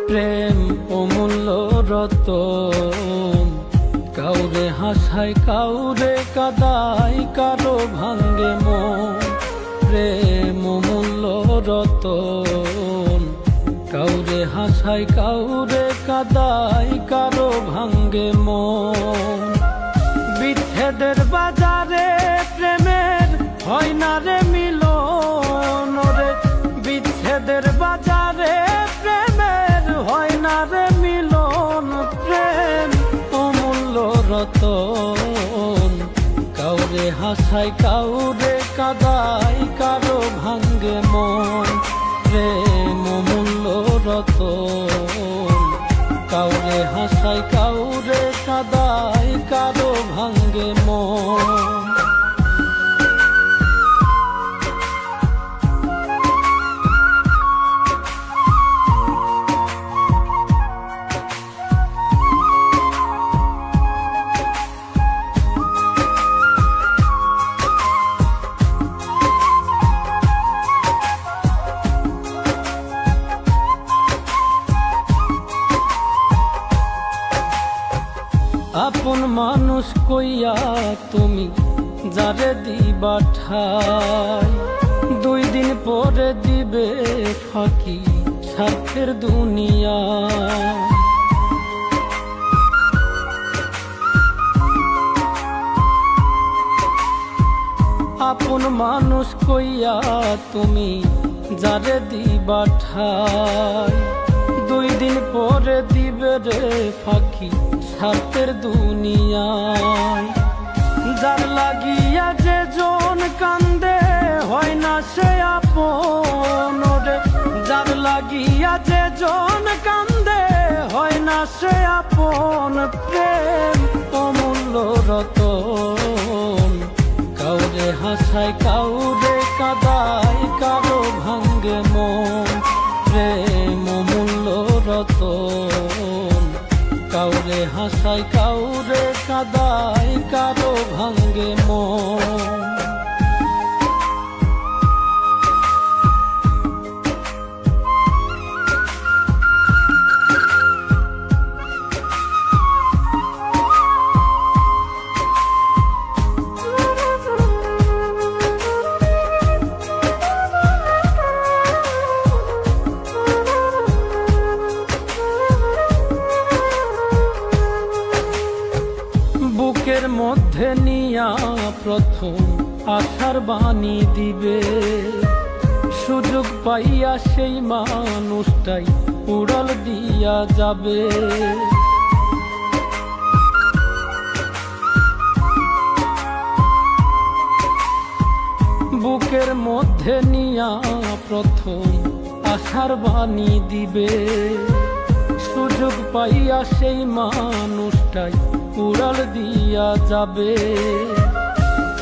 প্রেম অমূল্য রতন, কাউরে হাসায় কাউরে কাদায়, কারো ভাঙ্গে মন। প্রেম অমূল্য রতন, কাউরে হাসায় কাউরে কাদায়, কারো ভাঙ্গে মন। বিচ্ছেদের বাজারে প্রেমের হয় না রে মিলন রে, বিচ্ছেদের বাজারে প্রেমের হয় না রে মিলন। প্রেম অমূল্য রতন, কাউরে হাসায় কাউরে কাদায়, কারো ভাঙ্গে মন। প্রেম অমূল্য রতন, কাউরে হাসায় কাউরে কাদায়, কারো ভাঙ্গে মন। আপন মানুষ কইয়া তুমি যারে দিবা ঠাই, 2 দিন পরে দিবে ফাঁকি স্বার্থের দুনিয়া। আপন মানুষ কইয়া তুমি যারে দিবা ঠাই, 2 দিন পরে দিবে রে ফাঁকি স্বার্থের দুনিয়ায়। যার লাগিয়া যে জন কান্দে হয় না সে আপন রে, যার লাগিয়া যে জন কান্দে হয় না সে আপন। প্রেম অমূল্য রতন, কাউরে হাসায় কাউরে কাদায়, কারো ভাঙ্গে মন। প্রেম অমূল্য রতন, কাউরে হাসায় কাউরে কাদায়, কারো ভাঙ্গে মন। বুকের মধ্যে নিয়া প্রথম আশার বাণী দিবে, সুযোগ পাইয়া সেই মানুষটাই উড়াল দিয়া যাবে। বুকের মধ্যে নিয়া প্রথম আশার বাণী দিবে, সুযোগ পাইয়া সেই মানুষটাই উড়াল দিয়া যাবে।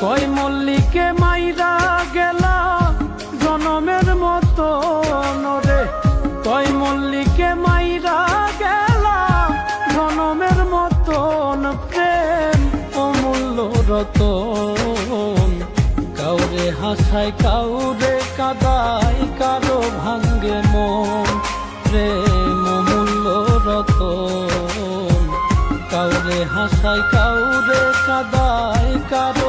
কয় মল্লিকে মাইরা গেলা জনমের মতো রে, কয় মল্লিকে মাইরা গেলা জনমের মতন। প্রেম অমূল্য রতন, কাউরে হাসায় কাউরে কাদায়, কারো ভাঙ্গে মন। প্রেম অমূল্য রতন, কাউরে হাসায় কাউরে কাদায়, কারো